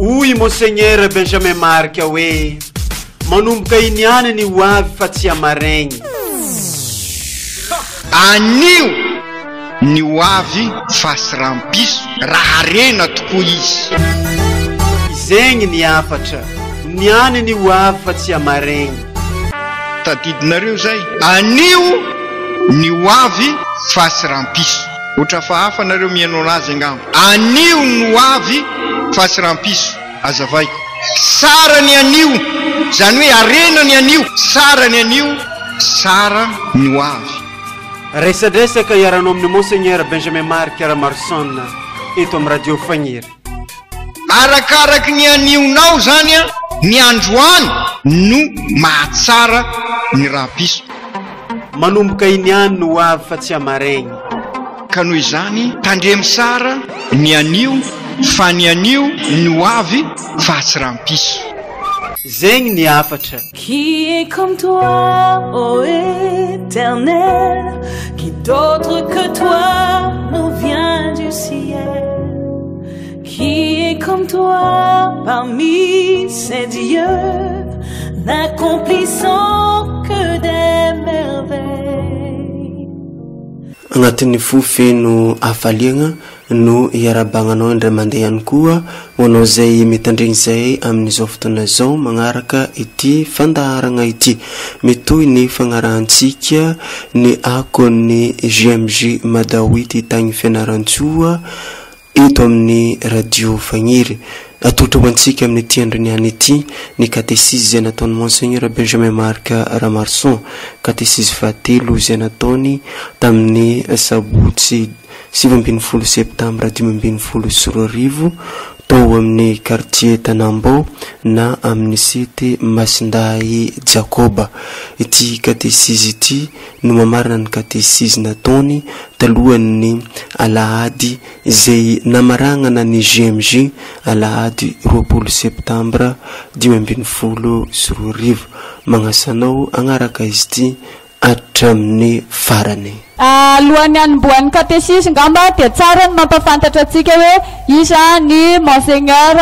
Oui, Monseigneur Benjamin Marc, oui. Manomboka iniany ny hoavy fa tsy amaregny. Anio ny hoavy fa sy rampiso raha rena tokoa izy. Izegny ny afatra. Niany ny hoavy fa tsy amaregny. Tadidinareo zay. Anio ny hoavy fa sy rampiso. Otra fa hafa nareo mihaino azy angamba. Anio ny hoavy fa sy rampiso. Azavay. Sara ny anio. Zany hoe arena ny anio. Sara ny anio. Sara ny hoavy. Resadresaka iaranao amin'ny Monseigneur Benjamin Marc Ramarson eto amin'ny radio Fagniry. Arakaraky ny anionao zany a, ny androany no mahatsara ny rampiso. Manomboka iniany no hoavy fa tsy amaregny. Ka noho izany tandremy sara ny anio fa ny anio ny hoavy fa tsy rampiso. Zegny ny afatra. Qui est comme toi, ô Éternel, qui d'autre que toi nous vient du ciel? Qui est comme toi parmi ces dieux, n'accomplissant que des merveilles? Agnatin'ny fofeno afaliagna no iarabagnanao indray mandeha ihany koa hoanao zay mitandregny zay amin'izao fotoana zao magnaraka ity fandaharagna ity metoy ny fagnarahantsika ny akon'ny JMJ MADA tagny FIANARANTSOA eto amin'ny radio Fagniry. Atotra hoantsika amin'ny ity andriniany ity ny KATESIZY zay nataony Monseigneur Benjamin Marc Ramarson, KATESIZY fahatelo zay nataony tamin'ny sabotsy 7 septambra 2024 tao amin'ny quartier Tanambao na amin'ny site Masindahy JAKOBA. Ity KATESIZY ity no mamarina ny KATESIZY nataony talohan'ny alahady zay namaragnana ny JMJ alahady 20 septambra 2024. Magnasanao agnaraka izy ity hatramin'ny farany. Alohan'ny anombohan'ny KATESIZY ngamba dia tsara ny mampafantatra atsika hoe isa ny Monseigneur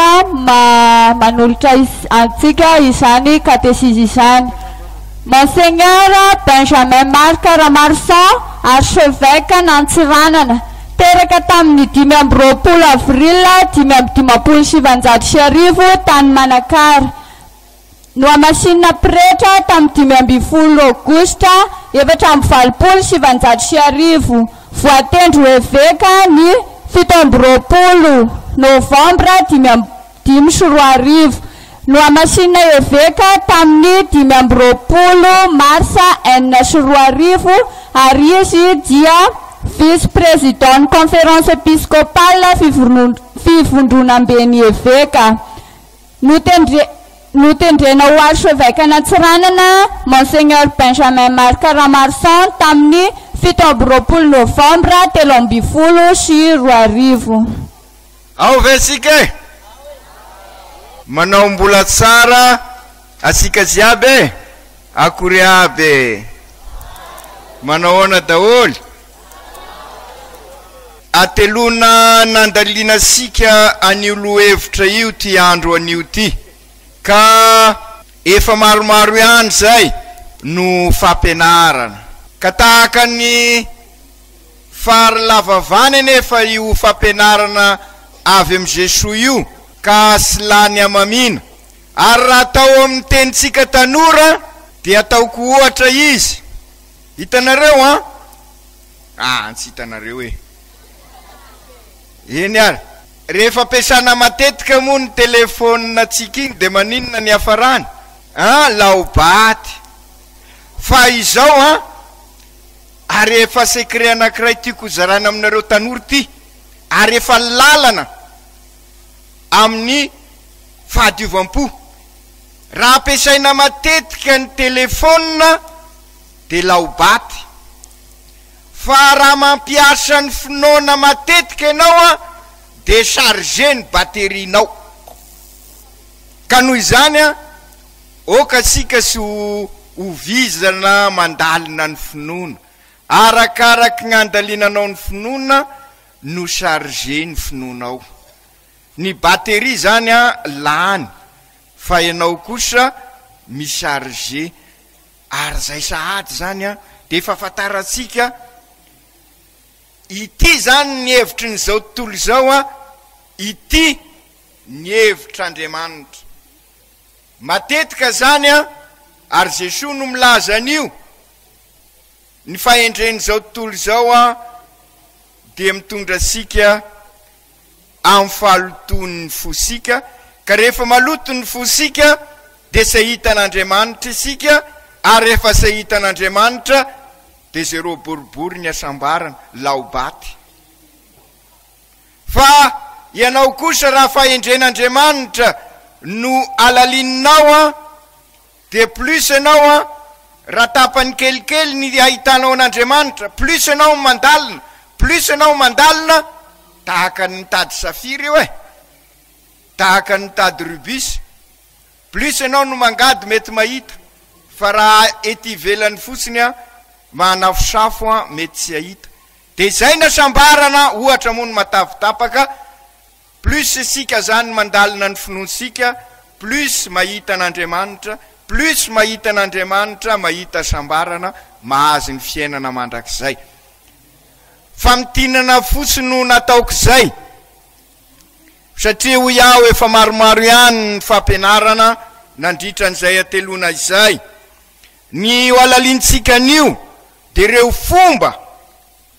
manolotra antsika izany KATESIZY izany. Monseigneur Benjamin Marc Ramarson, archevêque n'Antsiranana, teraka tamin'ny 20 avril 2017 tany Manakara. No amasinina pretra tamin'ny 20 Aogostra 2017 voatendro eveka ny 17 Novambra 2020. No amasinina eveka tamin'ny 20 Marsa 2020 ary izy dia vice-président conférence épiscopale fivondronam-ben'ny eveka. Notendrena ho archevêque n'Antsiranana Monseigneur Benjamin Marc Ramarson tamin'ny 17 Novambra 2020. Ao vesika manao mbola tsara asika ziaby akory aby manaona daholo atelona nandalina sika anio lohevitra io ty andro anio ty ka efa maromaro ihany zay no fampianarana ka tahaka ny faralavavany nefa io fampianarana avy amin'ny Jesoa io ka sy lany amamina ary raha atao amin'ny tenitsika tanora dia ataoko ohatra izy. Hitanareo tsy hitanareo eny ary rehefa pesana matetika moa ny telefônina tsika igny de maninona ny hafarany laobaty fa izao ary efa secret anankiray tiako zarana aminareo tanora ty ary efa lalana amin'ny fahadiovampo raha ampiasaina matetika ny telefônina de laobaty fa raha mampiasa ny finoana matetika ianao de charge ny baterinao ka noho izany oka sika sy hovizana mandalina ny finoana arakaraky gn'andalinanao ny finoana no charge ny finoanao. ny batery zany a lany fa ianao kosa misarge ary zay sahady zany a de efa fataratsika ity zany ny hevitry ny zao tontolo zao a ity ny hevitr'Andriamanitra matetika zany a ary Jesoa no milaza an'io ny fahendreny zao tontolo zao a de mitondra sika amin'ny fahalotony fosika ka rehefa maloto ny fosika de zay hitan'Andriamanitra isika ary rehefa zay hitan'Andriamanitra de zay ro boribory ny asambarana laobaty fa ianao kosa raha fahendren'Andriamanitra no alalininao a de plus ianao a raha tapany kelikely ny ahitanao an'Andriamanitra plus ianao mandalina plus ianao mandalina tahaka ny mitady safira io tahaka ny mitady rubis plus ianao no mangady mety mahita fa raha ety ivelany fotsiny a manafosafo a mety tsy ahita de zay nasambarana ohatra moa no matavitapaka plus isika zany mandalina ny finoansika plus mahita an'Andriamanitra plus mahita an'Andriamanitra mahita sambarana mahazo ny fiainana mandrakizay famitinana fotsiny no nataoko zay satria ho iaho efa maromaro ihany ny fampianarana nandritra n'izay atelona izay ny alalintsika anio de reo fomba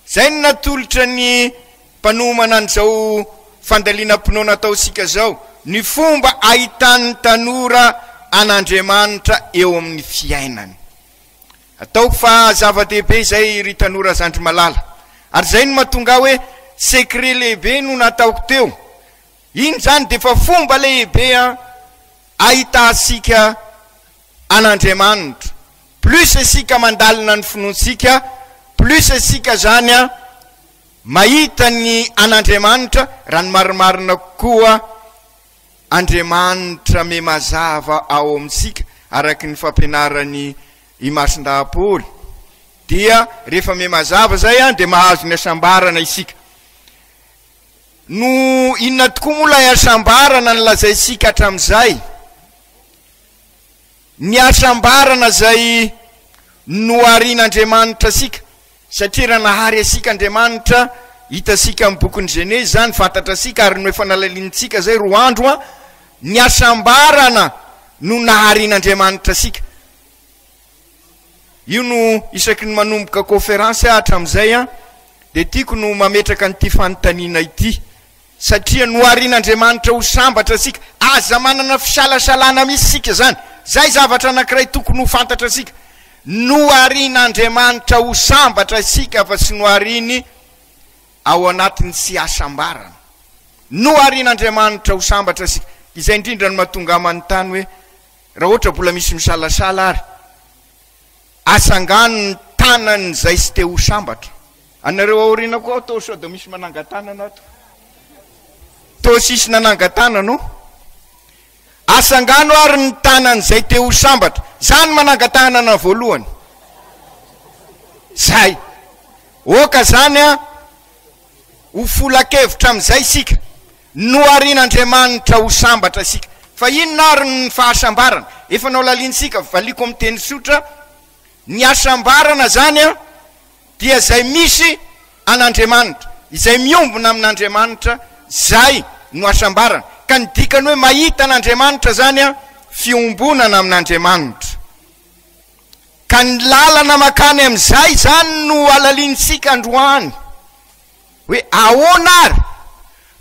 zay ny natolotra ny mpanomana an'izao fandaliana-pinoa natao sika zao ny fomba ahitan'ny tanora an'Andriamanitra eo amin'ny fiainany ataoko fa zava-dehibe zay ry tanora zandry malala ary zay no mahatonga hoe secret lehibe no nataoko teo iny zany de fa fomba lehibe a ahitasika an'Andriamanitra plus isika mandalina ny finoansika plus isika zany a mahita ny an'Andriamanitra raha ny marimarina koa Andriamanitra me mazava ao amintsika araky ny fampianarany imasin-dahapoly dia rehefa me mazava zay a de mahazo ny asambarana isika no inona tokoa moa lay asambarana nylazaisika hatram'izay ny asambarana zay noarian'Andriamanitra sika satria raha nahary asika Andriamanitra hitasika amin'ny bokyny Genèse zany fantatra sika ary no efa nalalinitsika zay roa andro a ny asambarana no naharian'Andriamanitra sika io no isaky ny manomboka conférence hatram'izay a de tiako no mametraka an'ity fanontaniana ity satria noarian'Andriamanitra ho sambatra sika aza manana fisalasalana misy sika zany zay zavatra anankiray tokony ho fantatra sika noarian'Andriamanitra ho sambatra sika fa sy noariny ao anatiny sy asambarana noarian'Andriamanitra ho sambatra sika izay indrindra no mahatonga manontany hoe raha ohatra mbola misy misalasala ary asangano ny tanany zay sy te ho sambatra anareo aoriana koa to sao de misy manangatanana ato to sisy nanangatanano asangano ary ny tanany zay te ho sambatra zany manangatanana voalohany zay oka zany a ho folakevitra am'izay sika noarian'Andriamanitra ho sambatra sika fa inona ary ny fahasambarana efa nao lalinsika valiko amin'ny teny sotra ny asambarana zany a dia zay misy an'Andriamanitra izay miombona amin'Andriamanitra zay no asambarana ka ny dikany hoe mahita an'Andriamanitra zany a fiombonana amin'Andriamanitra ka ny lalana makany am'izay zany no alalinsika androany hoe ahoana ary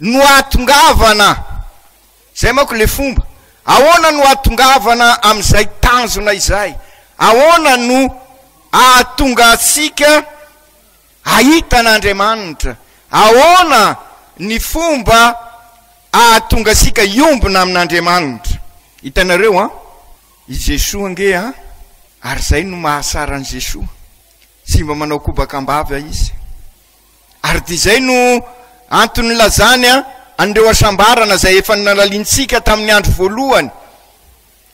no atongavana zay manko le fomba ahoana no atongavana am'izay tanjona izay ahoana no ahatonga asika ahita an'Andriamanitra ahoana ny fomba ahatonga asika iombona amin'Andriamanitra hitanareo a i Jesoa nge a ary zay no mahasara an' Jesoa sy mba manao kobakambavy izy ary de zay no antony lazany a andreo asambarana zay efa nalalintsika tamin'ny andro voalohany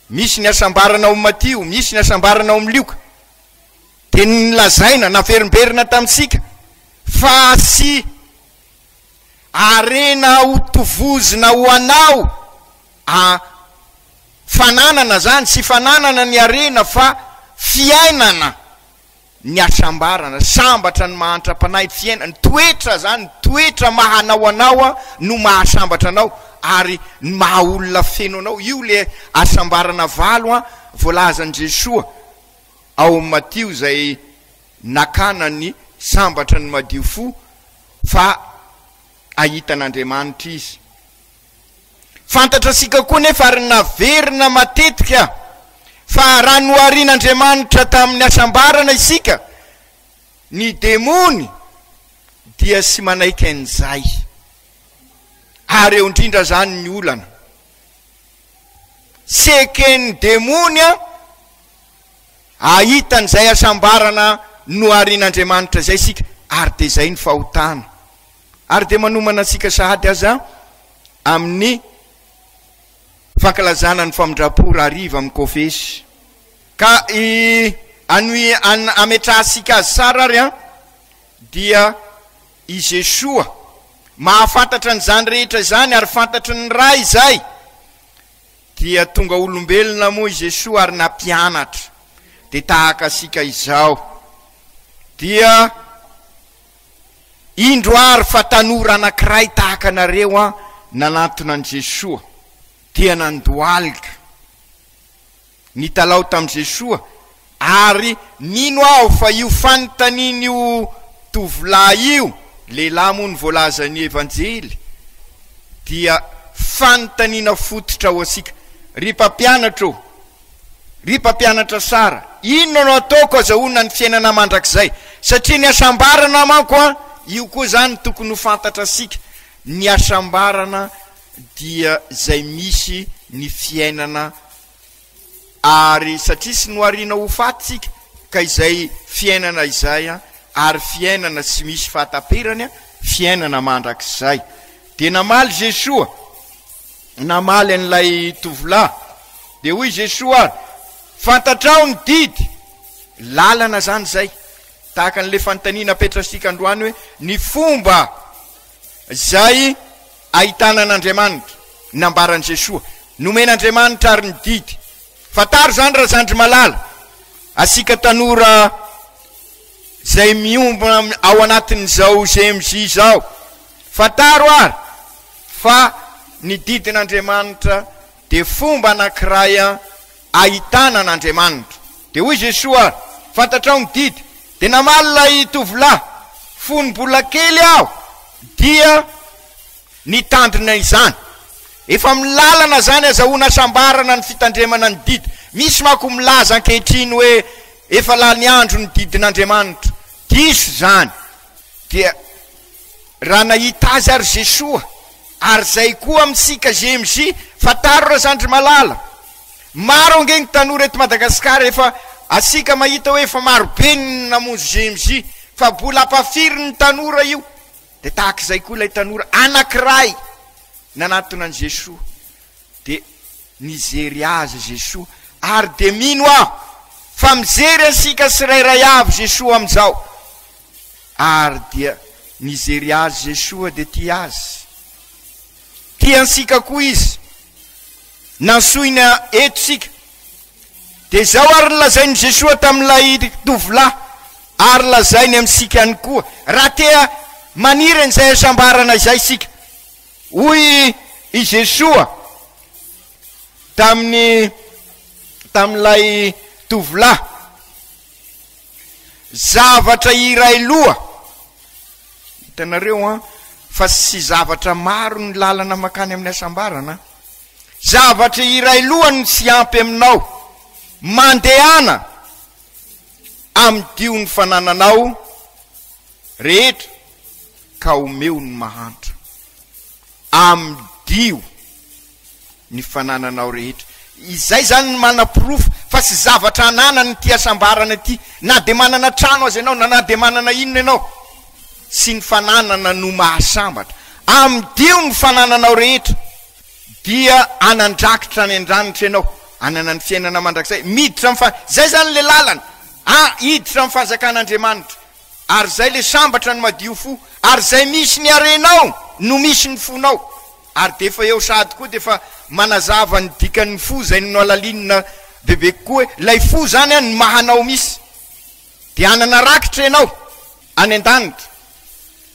misy ny asambarana ao Matio misy ny asambarana ao Lioka de nylazaina naverimberina tamitsika fa sy arena ho tovozina ho anao fananana zany sy fananana ny arena fa fiainana ny asambarana sambatra ny mahantra-panay fiainana ny toetra zany toetra mahanao anao no mahasambatra anao ary ny mahaolona feno anao io le asambarana valo voalazany Jesoa ao Matio zay nakana ny sambatra ny madio fo fa ahitan'Andriamanitra izy fantatra sika koa nefa ary naverina matetika fa raha noarian'Andriamanitra tamin'ny asambarana isika ny demony dia sy manaiky an'izay ary eo indrindra zany ny olana seken'ny demony ahitan'izay asambarana noarian'Andriamanitra zay sika ary de zay ny fahotana ary de manomana sika sahady aza amin'ny fankalazana ny famindrapo hariva amin'ny kofesy ka ametrahasika azy sara ary dia i Jesoa mahafantatra ny zany rehetra zany ary fantatry ny ray zay dia tonga olombelona moa i Jesoa ary nampianatra de tahaka sika izao dia indro ary fa tanora anankiray tahaka nareo nanatona an Jesoa dia nandoalika ny talao tam Jesoa ary nino aho fa io fanontaniana io tovolahy io lehilahy moa ny voalazany evanjely dia fanontaniana fototra ho asika ry mpampianatra sara inona no ataoko azahoana ny fiainana mandrakizay satria ny asambarana manko io koa zany tokony ho fantatra sika ny asambarana dia zay misy ny fiainana ary satria sy noariana ho fatsika ka izay fiainana izay ary fiainana sy misy fahataperany fiainana mandrakizay de namaly Jesoa namaly an'ilay tovolahy de hoy Jesoa fantatrao ny didy lalana zany zay tahaka an'le fanontaniana petrasika androany hoe ny fomba zay ahitanan'Andriamanitra nambaran Jesoa nomen'Andriamanitra ary ny didy fataro zany raha zandry malala asika tanora zay miomba ao anatin'izao JMJ zao fataro ary fa ny didin'Andriamanitra de fomba anankiray ahitanan'Andriamanitra de hoy Jesoa fantatrao ny didy de namaly lay tovolahy fonom-bola kely aho dia nitandrina izany efa milalana zany azahoana asambarana ny fitandremana ny didy misy mako milaza ankehitriny hoe efa lany andro ny didin'Andriamanitra diso zany dia raha nahita azy ary Jesoa ary zay koa amintsika JMJ fataro raha zandry malala maro angeny tanora eto Madagasikara efa asika mahita hoe efa maro be ny namonjy JMJ fa bola ampafiry ny tanora io de tahaka izay koa ilay tanora anankiray nanatona an Jesoa de nijery azy Jesoa ary de mino fa mijery asika sirairay avy Jesoa amizao ary dia nijery azy Jesoa de tia azy tiansika koa izy nansoina eto sika de zao ary lazainy Jesoa tam'ilay tovolahy ary lazainy amsika ihany koa raha tea maniry an'izay asambarana izay sika hoy i Jesoa tam'ilay tovolahy zavatra iray loha hitanareo fa sy zavatra maro ny lalana makany amin'ny asambarana zavatra iray lohany sy ampy aminao mandehana amdio ny fanananao rehetra ka omeo ny mahantra amdio ny fanananao rehetra izay zany ny manapirofo fa sy zavatra ananany ty asambarana ty na de manana trano azy ianao na de manana inona ianao sy ny fananana no mahasambatra amdio ny fanananao rehetra dia anandrakitra ny andranitra ianao anana ny fiainana mandrakizay miditra zay zany le lalana hiditra mifanjakan'Andriamanitra ary zay le sambatra ny madio fo ary zay misy ny arenao no misy ny fonao, ary defa eo sady koa defa manazava ny dikan'ny fo zay no alalinina bebe koa hoe lay fo zany a ny mahanao misy, de anana rakitra ianao any an-danitra.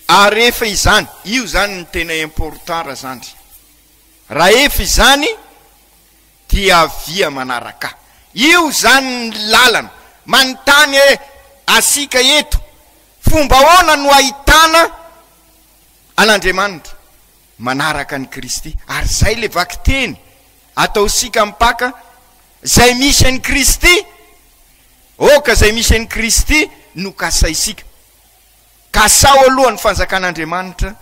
Ary efa izany, io zany ny tena important raha zany. Raha efa izany dia via manaraka. Io zany ny lalana manontany hoe asika eto fomba ahoana no ahitana an'Andriamanitra manaraka ny Kristy. Ary zay le vakiteny ataosika mipaka zay misy any Kristy, oka zay misy any Kristy no kasaisika. Kasao alohan'ny fanjakan'Andriamanitra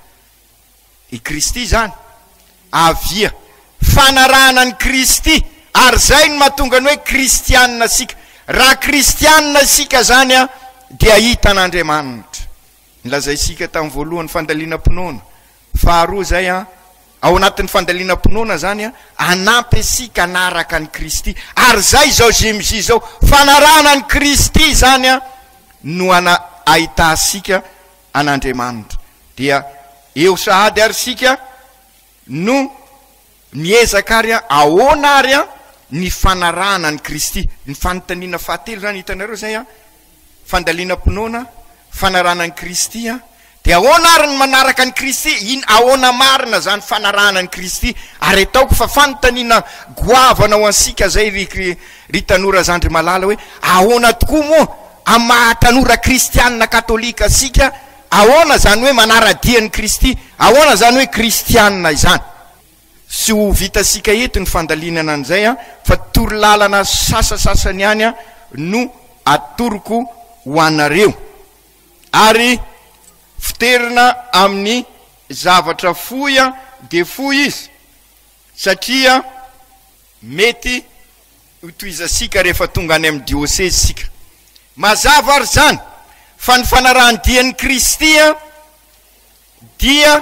i Kristy zany, avia fanarahana ny Kristy. Ary zay no mahatonga ny hoe kristianina sika. Raha kristianina sika zany a dia hita an'Andriamanitra. Nilazaisika tamin'ny voalohany fandaliana-pinoana. Faharoa zay a, ao anatin'ny fandaliana-pinoana zany a, anampy asika anaraka ny Kristy. Ary zay zao JMJ zao, fanarahana ny Kristy zany a no ahita asika an'Andriamanitra. Dia eo sahady ary sika no miezaka ary a ahoana ary a ny fanarahana ny Kristy. Ny fanontaniana fahatelo zany hitanareo zay a, fandaliana-pinoana, fanarahana ny Kristy a, de ahoana ary ny manaraka ny Kristy, iny ahoana marina zany fanarahana ny Kristy. Ary ataoko fa fanontaniana goavana ho ansika zay ry tanora zandry malala hoe ahoana tokoa moa amin'ny mahatanora kristianina katolika sika, ahoana zany hoe manaradia ny Kristy, ahoana zany hoe kristianina izany. Sy ho vitasika eto ny fandalinana an'izay a, fa torolalana sasasasany ihany a no atoroko ho anareo. Ary fiterina amin'ny zavatra foya de foy izy, satria mety hotoizasika rehefa tonga any amin'ny diocese sika. Mazava ary zany fa ny fanarahan-dian'ny Kristy a dia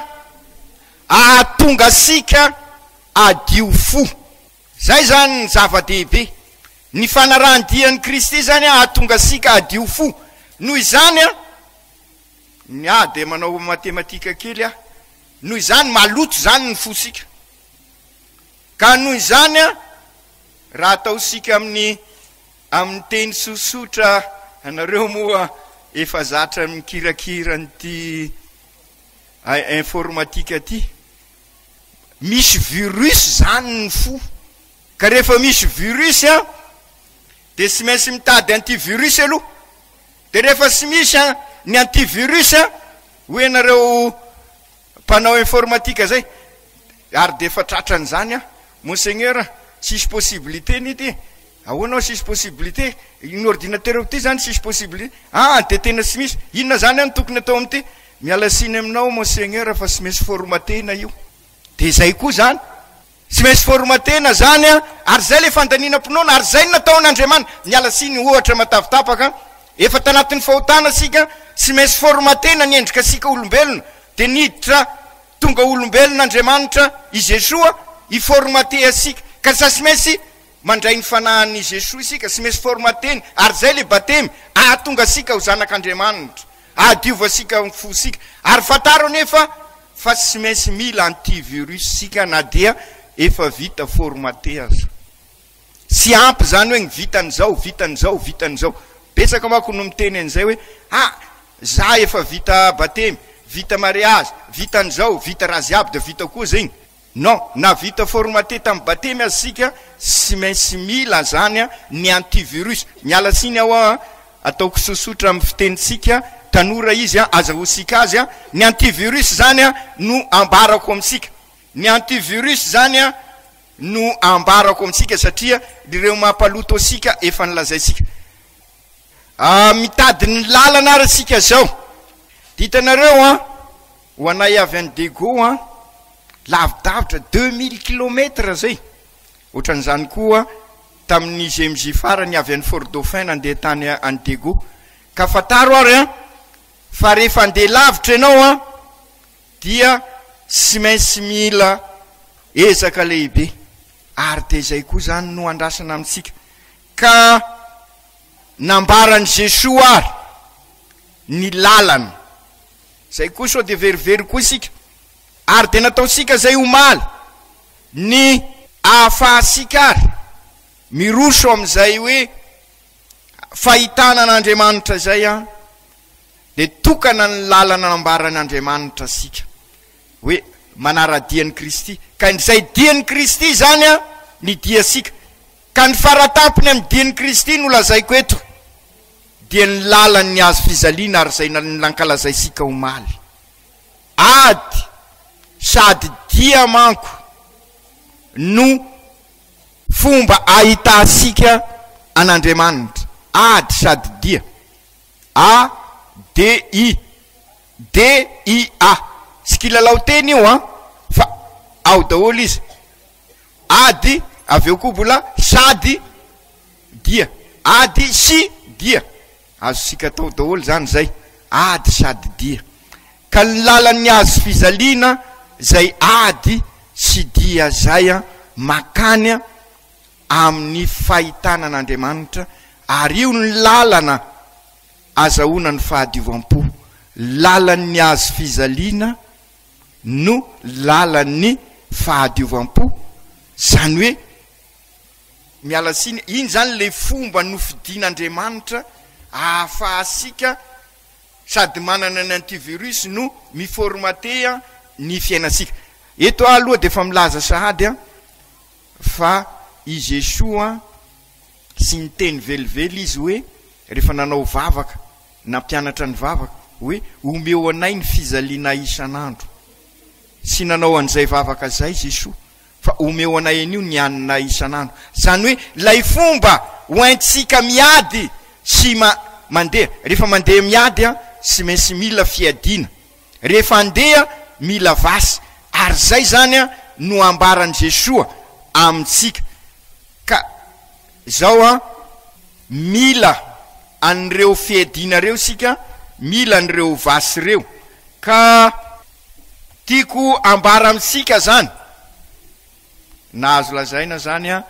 ahatonga sika adio fo. Zay zany ny zava-dehibe. Ny fanarahan-dian'ny Kristy zany a ahatonga sika adio fo. Noho izany a, de manao matematika kely a, noho izany maloto zany ny fosika. Ka noho izany a, raha ataosika amin'ny teny sosotra, anareo moa efa zatra mikirakira nyty informatika ty, misy virus zany ny fo. Ka rehefa misy virus a, de sy maintsy mitady antivirus aloha. De rehefa sy misy ny antivirus a, hoe nareo mpanao informatika zay, ary de efa tratran'izany a, monseigneur sisy possibilité nity, ahoanao sisy possibilité, ny ordinateur ty zany sisy possibilité, de tena sy misy, inona zany any tokony atao amty, miala siny aminao monseigneur fa sy maintsy formatena io. De zay koa zany, sy maintsy formatena zany a, ary zay le fandaniana-pinoana, ary zay nataon'Andriamanitra. Miala siny ohatra matavitapaka, efa tanatin'ny fahotana sika, sy maintsy formatena ny endrika sika olombelona, de niditra tonga olombelon'Andriamanitra i Jesoa iformate asika. Ka sy maintsy mandray ny fanahan'i Jesoa isika, sy maintsy formateny. Ary zay le batemy ahatonga sika ho zanak'Andriamanitra, ahadiova sika ny fo sika. Ary fataro nefa fa sy maintsy mila antivirus sika, na dia efa vita formate azy. Sy ampy zany hoe ny vitan'izao, vitan'izao, vitan'izao. Betsaka mako no miteny an'izay hoe za efa vita batemy, vita mariage, vitan'izao, vita raziaby, de vita koa zegny. Non, na vita formate tamin'ny batemy azy sika, sy maintsy mila zany ny antivirus. Miala siny ao ataoko sosotra amin'ny fitenitsika, tanora izy azahosika azy ny antivirus zany no ambarako amsika. Ny antivirus zany no ambarako amsika, satria ireo mampaloto asika efa nilazaisika. Mitady ny lalana ary sika zao. Ditanareo ho anay avy any Dego lavidavitra 2000 km zay. Ohatran'izany koa tamin'ny JMJ farany avy any Fort Dauphin nandeha tany any Dego. Ka fataro ary fa rehefa andeha lavitra ianao dia sy maintsy mila ezaka lehibe. Ary de zay koa zany no andrasana amitsika. Ka nambarany Jesoa ary ny lalana. Zay koa so de verivery koa isika. ary de nataosika zay omaly ny ahafahasika ary miroso am'izay hoe fahitana an'Andriamanitra zay a de tokana ny lalana nambaran'Andriamanitra sika hoe manara-dian'ny Kristy ka zay dian'ny Kristy zany a ny dia sika ka ny faratampony amin'ny dian'ny Kristy no lazaiko eto dia ny lalan'ny azo fijaliana ary zay nankalazay sika omaly ady sady dia manko no fomba ahitasika an'Andriamanitra ady sady dia ADIA skilalao teny io a fa ao daholo izy ady aveo koa mbola sady dia ady sy dia azo sika tao daholo zany zay ady sady dia ka ny lalan'ny azo fijaliana zay ady sy dia zay a makany amin'ny fahitana an'Andriamanitra ary io ny lalana azahoana ny fahadiovam-po lalan'ny azo fijaliana no lalan'ny fahadiovam-po zany hoe miala siny iny zany le fomba nofidian'Andriamanitra ahafahasika sady manana ny antivirus no miformatea ny fiainasika eto aloha de fa milaza sahady a fa i Jesoa sy ny teny velively izy hoe rehefa nanao vavaka nampianatra ny vavaka hoe omeo anay ny fijaliana isan'andro sy nanao an'izay vavaka zay Jesoa fa omeo anay anio ny anina isan'andro zany hoe lay fomba hoentsika miady sy mandeha rehefa mandeha miady a sy mainsy mila fiadina rehefa andeha mila vasy ary zay zany a no ambaran' Jesoa amitsika ka zao a mila an'ireo fiadina reo sika mila an'ireo vasy reo ka tiako ambara amitsika zany nahazo lazaina zany a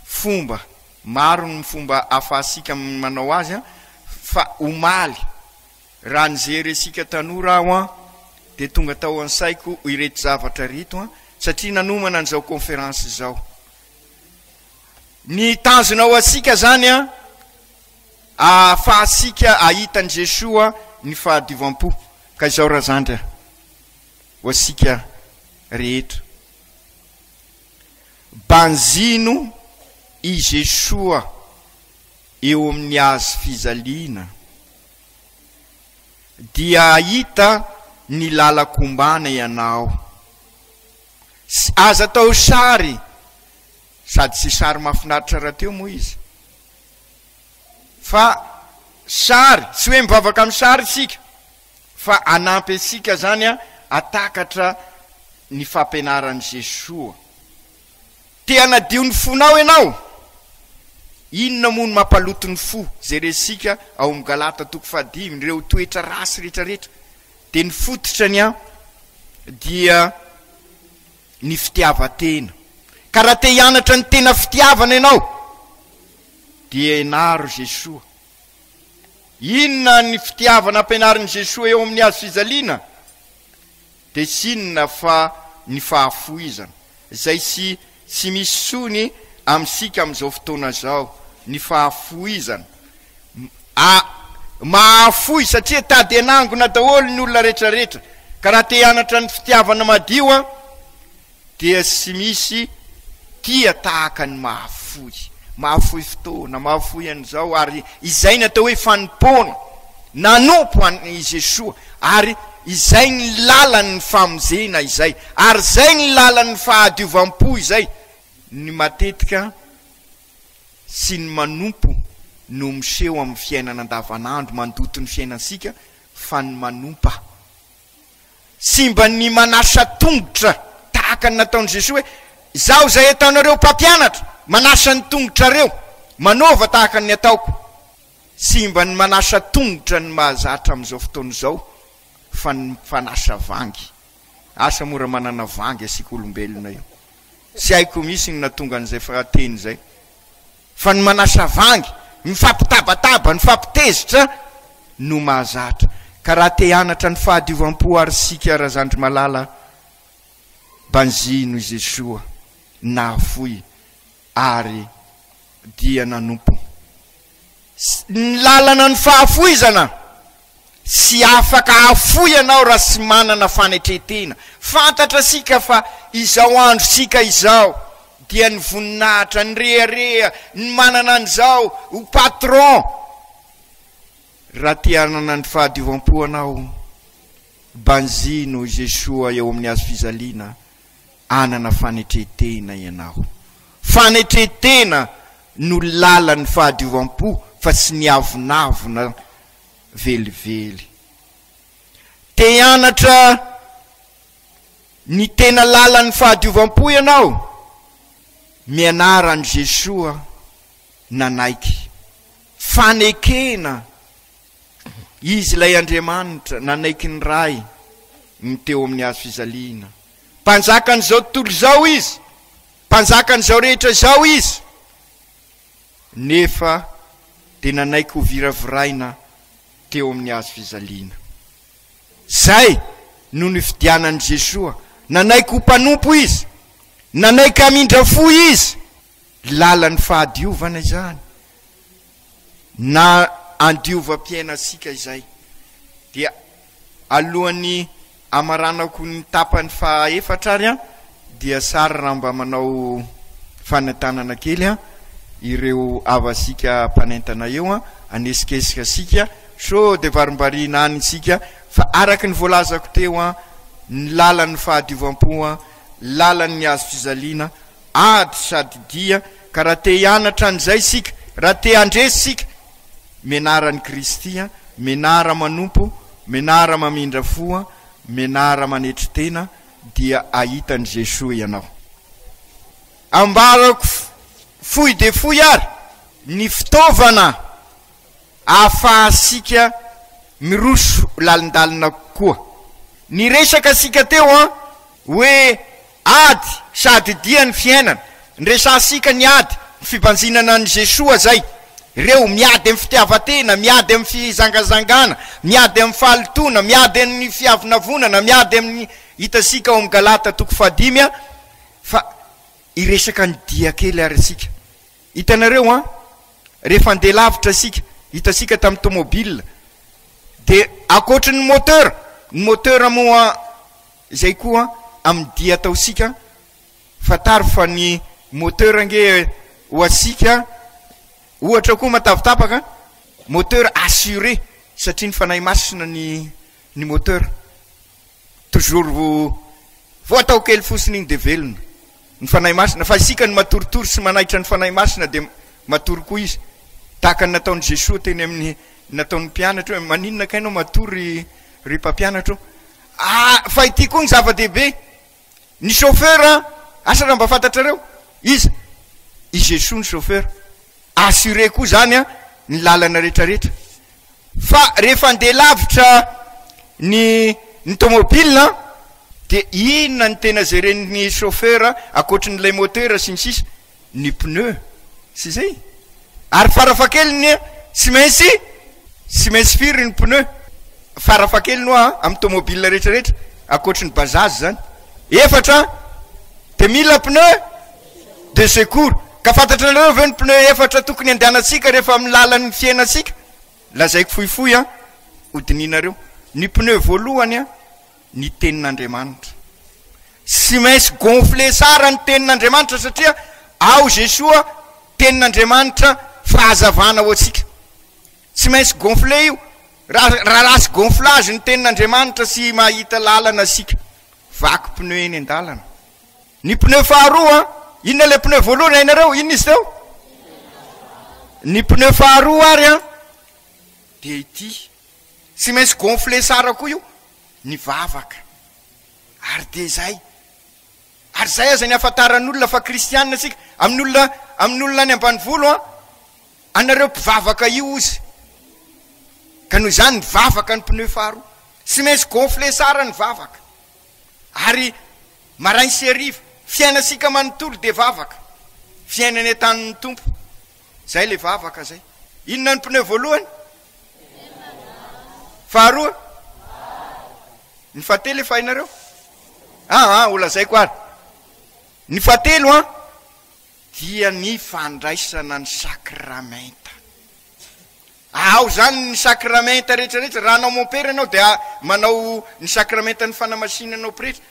fomba maro ny fomba afahasika manao azy a fa omaly raha nijery sika tanora aho a de tonga tao ansaiko ireto zavatra rito a satria nanomana an'izao conférence zao ny tanjonao asika zany a afahasika ahitan'i Jesoa ny fahadiovam-po ka izao raha zandra ho asika rehetra Banjino i Jesoa eo amin'ny azo fijaliana dia ahita ny lalakombana ianao aza tao sary sady sy sary mahafinaritra raha teo moa izy fa sary tsy hoe mivavaka amin'ny sary sika fa anampy asika zany a atakatra ny fampianaran'i Jesoa te anadio ny fonao ianao inona moa no mampaloto ny fo zay resika ao amin'ny Galata 5:5 ireo toetra rasy rehetrarehetra de ny fototrany a dia ny fitiavatena ka raha te hianatra ny tena fitiavana ianao dia enaro Jesoa inona ny fitiavana ampianarin'i Jesoa eo amin'ny azo fijaliana de sinona fa ny fahafoizana zay sy misy sony amsika am'izao fotoana zao ny fahafoizana mahafoy satria tady anangona daholo ny olona rehetrarehetra ka raha te hianatra ny fitiavana madio a dia sy misy tia tahaka ny mahafoy fotoana mahafoy an'izao ary izay natao hoe fanimpona nanompo an'i Jesoa ary izay ny lalan'ny famonjena izay ary zay ny lalan'ny fahadiovam-po izay ny matetika sy ny manompo no miseho amin'ny fiainana andavanandro mandoto ny fiainansika fa ny manompa sy mba ny manasa tongotra tahaka ny nataon'i Jesoa hoe zaho zay ataonareo mpampianatra manasa ny tongotra reo manova tahaka ny ataoko sy mba ny manasa tongotra ny mahazatra amin'izao fotoana izao fa ny fanasa vangy asa mora manana vangy asika olombelona io sy haiko misy ny natonga an'izay fahateny zay fa ny manasa vangy ny fampitabataba ny fampitezitra no mahazatra ka raha te hanatra ny fahadiovam-po ary sika razandry malala Banjino Jesoa nafoy ary dia nanompo ny lalana ny fahafoizana sy afaka afoy ianao raha sy manana fanetretena fantatra sika fa izao andro sika izao dia ny voninahitra ny rehareha ny manana an'izao ho patron raha te hanana ny fahadiovam-po anao Banjino Jesoa eo amin'ny hazo fijaliana anana fanetretena ianao fanetretena no lalan'ny fahadiovam-po fa tsy ny avonavona velively te hanatra ny tena lalan'ny fahadiovam-po ianao mianara ny Jesoa nanaiky fanekena izy lay Andriamanitra nanaiky ny ray ny teo amin'ny hazo fijaliana mpanjaka an'izao tontolo zao izy mpanjaka an'izao rehetra zao izy nefa de nanaiky ho viraviraina teo amin'ny hazo fijaliana zay no ny fidianan'i Jesoa nanaiky ho mpanompo izy nanaiky hamindra fo izy lalan'ny fahadiovana izany na andiova-piaina sika izay dia alohan'ny amaranako ny tapany fahaefatra ary dia sara raha mba manao fanatanana kely ireo avasika mpanentana eo anesikesika sika so de varimbarina any sika fa araky ny voalazako teo ny lalan'ny fahadiovam-po lalan'ny hazo fijaliana ady sady dia ka raha te hianatra an'izay sika raha te handresy sika menarany Kristy menara manompo menara mamindra foa menara manetry tena dia ahitany Jesoa ianao ambarako foy de foy ary ny fitaovana ahafahasika miroso lalindalina koa ny resaka sika teo hoe ady sady dia ny fiainana nresasika ny ady fibanjinana ny Jesoa zay reo miady amin'ny fitiavatena miady amin'ny fizangazangana miady amin'ny fahalotona miady amin'ny fiavinavonana miady amin'ny hitasika ao amin'ny Galata 5 fa iresaka ny dia kely ary sika hitanareo rehefa andeha lavitra sika hitasika tamin'ny tomobile de akoatry ny moteur moa zay koa amin'ny dia atao sika fatary fa ny moteur nge ho asika ohatra koa matavitapaka moteur assuré satria ny fanahy masina ny moteur toujours vo atao kely fosiny igny de velona ny fanahy masina fa isika ny matoritory sy manaitra ny fanahy masina de matory koa izy tahaka ny nataony Jesoa teny amin'ny nataony mpianatra hoe maninona kainao matory ry mpampianatra fa ity koa ny zava-dehibe ny chauffeur asa raha mba fantatrareo izy i Jesoa ny chauffeur assuré koa zany ny lalana rehetrarehetra fa rehefa andeha lavitra ny tomobile de inona ny tena zeren'ny chauffeur akoatry ny lay moteur sy ny sisa ny pneu sy zay ary farafakeliny sy maintsy firy ny pneu farafakeliny amin'ny tomobile rehetrarehetra akoatry ny bajaj zany efatra de mila pneu de secours ka fantatra nareo ve ny pneu efatra tokony andehanasika rehefa amin'ny lalan'ny fiainasika lazaiko foifoy hodininareo ny pneu voalohany ny tenin'Andriamanitra sy maintsy gonfler sara ny tenin'Andriamanitra satria ao Jesoa tenin'Andriamanitra fahazavana ho atsika sy maintsy gonfler io raha rasy gonflage ny tenin'Andriamanitra sy mahita lalana asika vaky pneu eny an-dalana ny pneu faharoa inona le pneu voalohany hainareo inona izy teo ny pneu faharoa ary de ity sy maintsy gonfler sara koa io ny vavaka ary de zay aza ny afantaran'olona fa kristianina sika amin'olona any ambanivolo anareo mpivavaka io izy ka noho izany ny vavaka ny pneu faharoa sy maintsy gonfler sara ny vavaka ary marainy sy hariva fiainasika manontolo de vavaka fiainany an-tanin'ny tompo zay le vavaka zay inona ny pneu voalohany faharoa ny fahatelo efa hainareo olazaiko ary ny fahatelo dia ny fandraisana ny sakramenta. Ao zany ny sakramenta rehetrarehetra raha anao mompera anao dia manao ny sakramenta ny fanamasinanao pretra,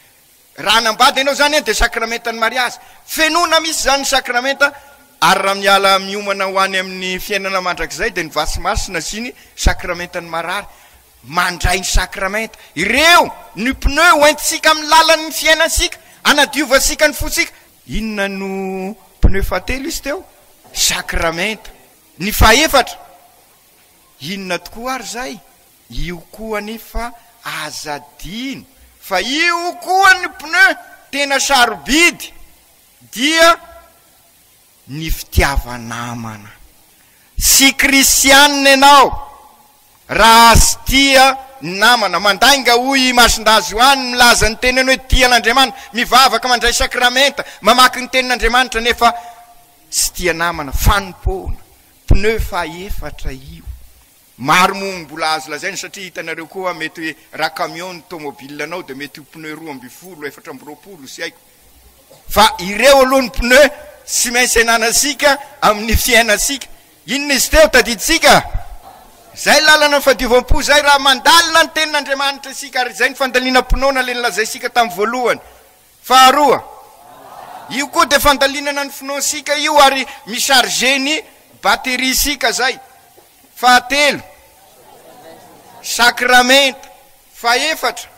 raha nambady ianao zany de sakramenta ny mariazy, fenona misy zany ny sakramenta. Ary raha miala miomana ho any amin'ny fiainana mandrakizay de ny vasimasina sy ny sakramenta ny marary mandray ny sakramenta. Ireo ny pneu hoentisika amin'ny lalan'ny fiainansika, anadiovasika ny fosika. Inona no pneu fahatelo izy teo? Sakramenta. Ny fahaefatra, inona tokoa ary zay? Io koa nefa azadino fa io koa ny pneu tena sarobidy dia ny fitiavanamana. Sy kristianina ianao raha sy tia namana, mandainga hoy masindazy hoany milaza ny tenany hoe tia an'Andriamanitra, mivavaka mandray sakramenta, mamaky ny tenin'Andriamanitra nefa sy tia namana, fanompona. Pneu fahaefatra io. Maro moa mbola azo lazainy satria hitanareo koa mety hoe raha camion ny tomobile anao de mety ho pneu 12, 14 sy haiko. Fa ireo aloha ny pneu sy maintsy enanasika amin'ny fiainasika. Inona izy teo tadiditsika? Zay lalana fadiovampo zay raha mandalina ny tenin'Andriamanitra sika, ary zay ny fandalina pnona le nilazaisika tamin'ny voalohany. Faharoa, io koa de fandalinana ny finoansika io ary misarge ny baterisika zay. Fahatelo, sakramenta. Fahaefatra,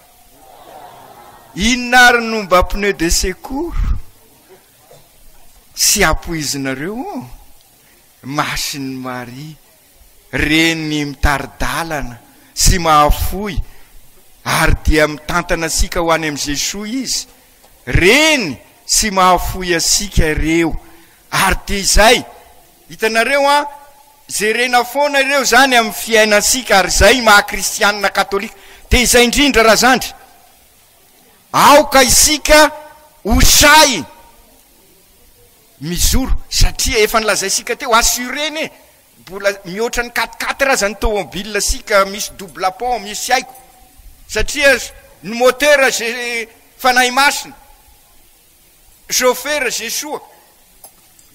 inona ary nomba pneu de secours? Sy apoizinareo masiny Maria, reny mitaridalana sy mahafoy ary dia mitantana asika ho any amin'ny Jesoa izy, reny sy mahafoy asika ireo. Ary dia izay hitanareo jerena foana ireo zany amin'ny fiainasika, ary zay maha-kristianina katolika. Dia izay indrindra raha zandry, aoka isika hosay mizoro satria efa nilazaisika teo assureny mbola mihoatra ny 4x4 zany tomobile sika, misy double pont, misy haiko, satria ny moteur fanahy masina, chauffeur Jesoa,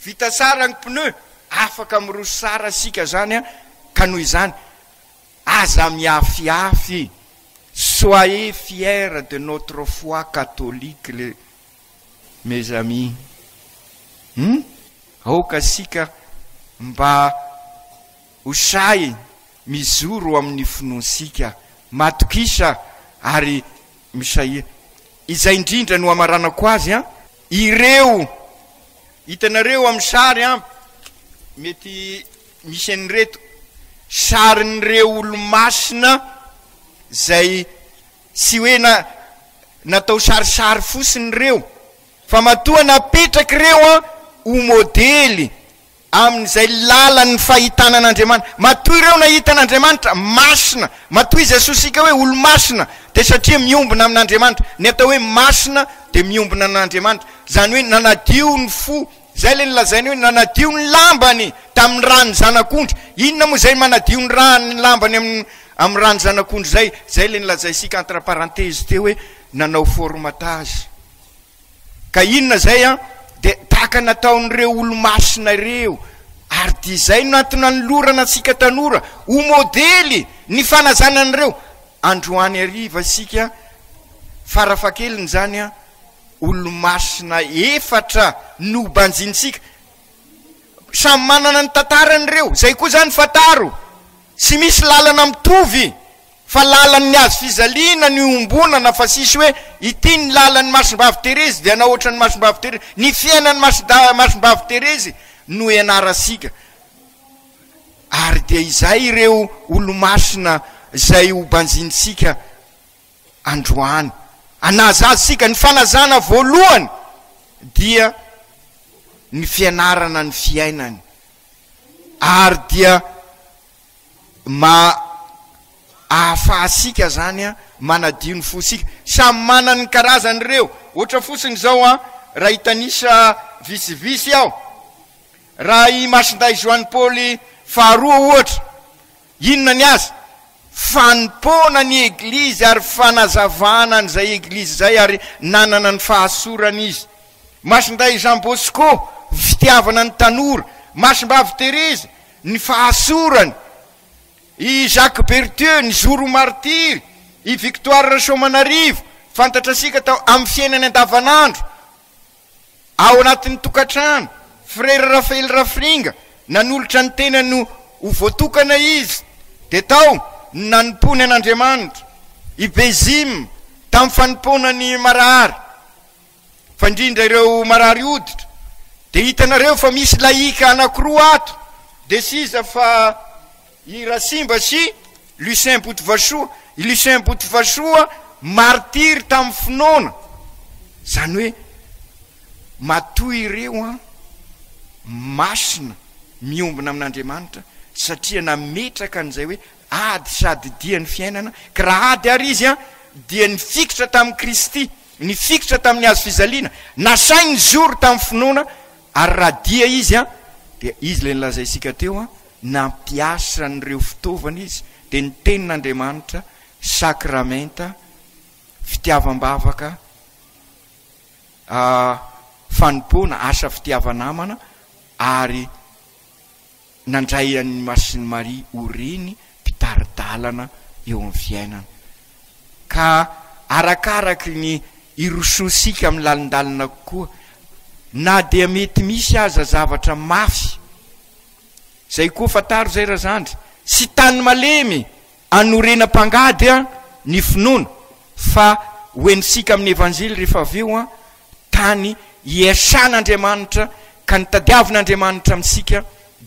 vita tsara ny pneu, afaka miroso tsara sika zany ka noho izany aza miafiafy. Soyez fiers de notre foi catholique mes amis. Aoka sika mba hosay mizoro amin'ny finoansika, matokisa ary misahia. Izay indrindra no amaranako azy ireo hitanareo amin'ny sary mety misy an'ireto sarin'ireo olo-masina zay sy hoe natao sarisary fosiny reo, fa matoa napetraky reo ho modely amin'izay lalan'ny fahitana an'Andriamanitra. Matoa ireo nahita an'Andriamanitra masina, matoa izy asosika hoe olo masina de satria miombona amin'Andriamanitra. Ny atao hoe masina de miombona amin'Andriamanitra, zany hoe nanadio ny fo. Zay le nilazainy hoe nanadio ny lambany tamin'ny rany zanak'ondry. Inona moa zay manadio ny rany lambany amin'ny rany zanak'ondry zay? Zay le nilazaisika entre parenthèse teo hoe nanao formatage. Ka inona zay de taka nataon'ireo olo-masina ireo, ary dia zay natona ny lorana asika tanora ho modely ny fanazanan'ireo. Androany ariva sika farafakeliny zany olo-masina efatra no banjinsika, samy manana ny tantaran'ireo. Zay koa zany fataro, sy misy lalana mitovy, fa lalan'ny hazo fijaliana ny ombonana, fa sisy hoe ity ny lalan'ny Masimbavy Terezy dia na ohatran'ny Masimbavy Terezy. Ny fiainan'ny Masimbavy Terezy no ianarasika. Ary dia izay ireo olo-masina zay ho banjinsika androany. Anazazisika ny fanazana voalohany dia ny fianarana ny fiainany, ary dia ahafahasika zany manadio ny fosika. Samy manana ny karazan'ireo. Ohatra fosiny zao raha hitanisa visivisy aho, raha i Masinday Joany Paoly faharoa ohatra, inona ny azy? fanimpona ny eglizy ary fanazavana n'izay eglizy zay ary nanana ny fahasorana izy. Masinday Jean Bosco fitiavana ny tanora, Masimbavy Thérèse ny fahasorany, i Jacques Bertieux ny Zoro Martyr, i Victoire Somanarivo fantatrasika tao amin'ny fiainany andavanandro ao anatin'ny tokatrano. Frère Raphaël Rafringa nanolotra ny tena no ho voatokana izy de tao nanimpony an'Andriamanitra. I Bezim tamin'ny fanimpona ny marary, fandrindra ireo marary hoditra, de hitanareo fa misy laika anakiroa ato, de siza fa i Rasimba sy Lucien Boutvasoa. I Lucien Boutvasoa martyr tamin'ny finoana, zany hoe matoy ireo masina miombona amin'Andriamanitra satria nametraka an'izay hoe ady sady dia ny fiainana, ka raha ady ary izy dia nifikitra tamin'ny Kristy, nifikitra tamin'ny hazo fijaliana, nasainy zoro tamin'ny finoana, ary raha dia izy dia izy le nilazaisika teo nampiasa n'ireo fitaovana izy, de ny tenin'Andriamanitra, sakramenta, fitiavam-bavaka, fanimpona, asa fitiavanamana, ary nandray an'ny Masiny Maria oreny mpitaridalana eo amin'ny fiainana. Ka arakaraky ny irososika amin'ny lalindalina kokoa, na dia mety misy aza zavatra mafy zay koa fataro zay razandry, sy tany malemy anorena mpangady ny finoana, fa hoenitsika amin'ny evanjely rehefa aveo tany iasan'Andriamanitra ka nitadiavin'Andriamanitra amintsika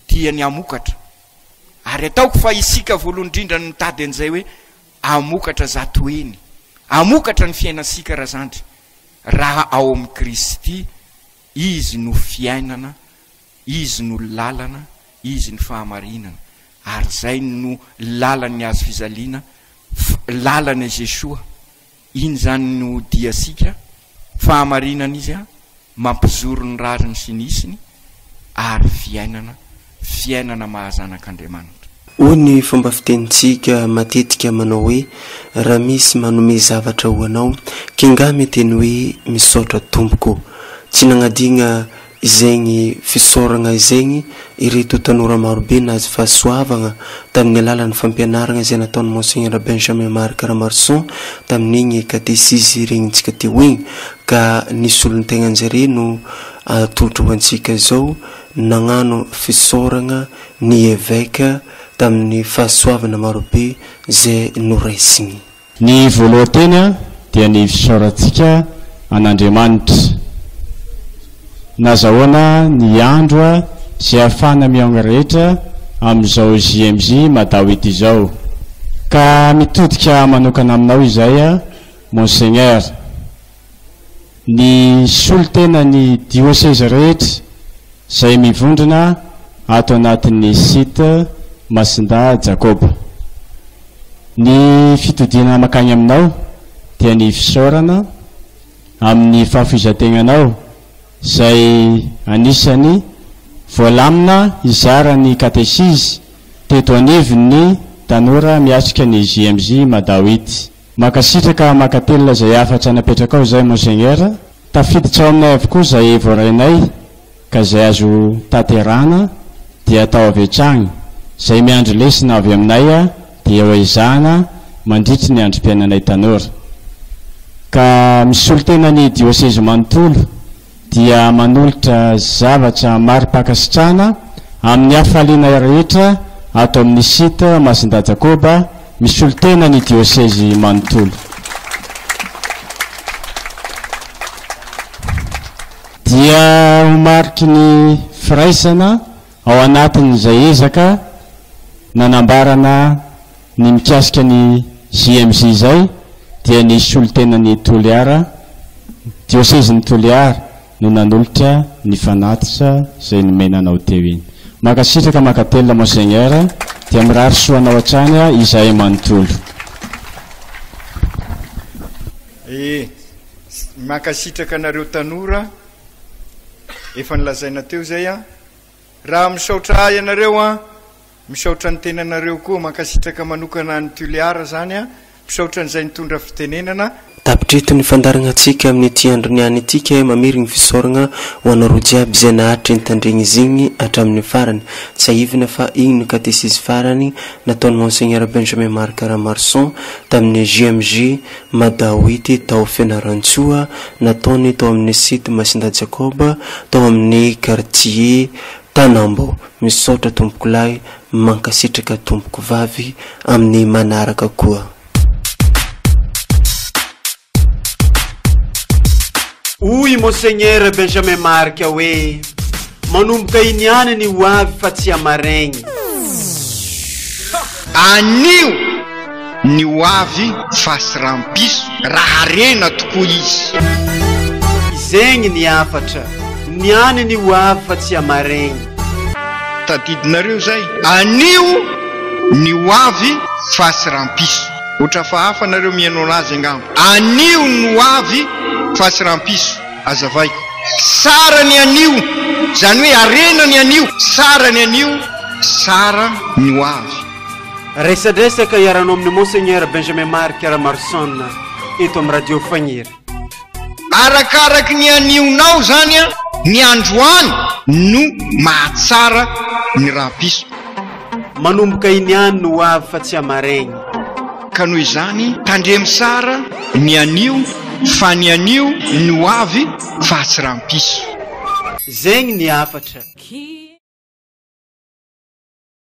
dia ny amokatra. Ary ataoko fa isika voalohany indrindra ny mitady an'izay hoe amokatra zatoeny, amokatra ny fiainasika razandry, raha ao amin'ny Kristy izy no fiainana, izy no lalana, izy ny fahamarinana, ary zay no lalany hazo fijaliana, lalana Jesoa. Iny zany no diasika fahamarinana izy mampizoro ny rariny sy nisiny, ary fiainana mahazanak'Andriamanitra. Hoy ny fomba fitenitsika matetika manao hoe raha misy manome zavatra ho anao kinga meteny hoe misaotra tompoko, tsy nagnadigna izegny fisoragna izegny ireto tanora marobe nazy fahasoavagna tamin'ny alalan'ny fampianarana izay nataon'ny Monseigneur Benjamin Marc Ramarson tamin'igny KATESIZY regnitsika teo igny, ka nisy olon'ny tegna anjare no atotro ho antsika zao nagnano fisoragna ny évêque tamin'ny fahasoavana marobe zay noraisiny. Ny voalohany dia ny fisorantsika an'Andriamanitra, nazahoana ny andro sy ahafana miaona rehetra amin'izao JMJ madawity izao, ka mitodika manokana aminao izay Monseigneur, ny solotena ny diocèse rehetra zay mivondrona ato anatin'ny site Masinda Jakoba, ny fitodiana makany aminao dia ny fisorana amin'ny fahafizategnanao zay anisany voalamina izarany KATESIZY teto anivon'ny tanora miatrika ny JMJ madawity. Makasitraka makatelina zay afatra napetraka ao zay Monseigneur, tafiditra ao aminay avokoa zay voarainay ka zay azo taterana dia atao avy hatrany, zay miandro lesina avy aminay dia hoezana mandritry ny androm-piainanay tanora. Ka misolotena ny diocèse manontolo dia manolotra zavatra maro-pakasitrana amin'ny hafaliana rehetra ato amin'ny site Masinda Jakoba, misolotena ny diocèse manontolo. Dia homariky ny firaisana ao anatin'izay ezaka nanambarana ny mikasika ny JMJ zay dia ny solotena ny Toliara, diocèse ny Toliara no nanolotra ny fanatitra zay nomenanao teo iny. Makasitraka makatelina Monseigneur dia mirary soanao hatrany izay manontolo. Makasitraka anareo tanora efa nilazaina teo zay raha misaotra ianareo misaotra ny tenanareo koa mankasitraka manokana ny tuliara zany a misaotra n'izay nitondra fitenenana tapitreto ny fandarana antsika amin'ny ity andro niany itika mamiry ny fisaorana ho anaro jiaby izay naharitra ny tandregny izy igny hatramin'ny farany tsy ahivina fa igny no katesizy farany nataony monseigneur Benjamin Marc Ramarson tamin'ny JMJ MADA tao FIANARANTSOA nataony tao amin'ny site Masinda JAKOBA tao amin'ny quartier Tanambao misaotra tompoko lahy mankasitraka tompoko vavy amin'ny manaraka koa. Oy monseigneur Benjamin Marc hoe manomboka iniany ny hoavy fa tsy amaregny. Anio ny hoavy fasirampiso raha rena tokoa izy. Izegny ny afatra niany ny hoavy fa tsy amaregny. Tadidinareo zay anio ny hoavy fasirampiso otra fa hafa nareo mihaino anazy angamba. Anio ny hoavy fasirampiso azavaiko sara ny anio zany hoe arena ny anio sara ny anio sara ny hoavy. Resadresaka iaranao amin'ny monseigneur Benjamin Marc Ramarson eto amin'ny radio Fagniry. Arakaraky ny anionao zany a ny androany no mahatsara ny rahampiso. Manomboka iniany no hoavy fa tsy amaregny. Ka noho izany tandremy sara ny anio fa ny anio ny hoavy fa tsy rahampiso. Zegny ny afatra.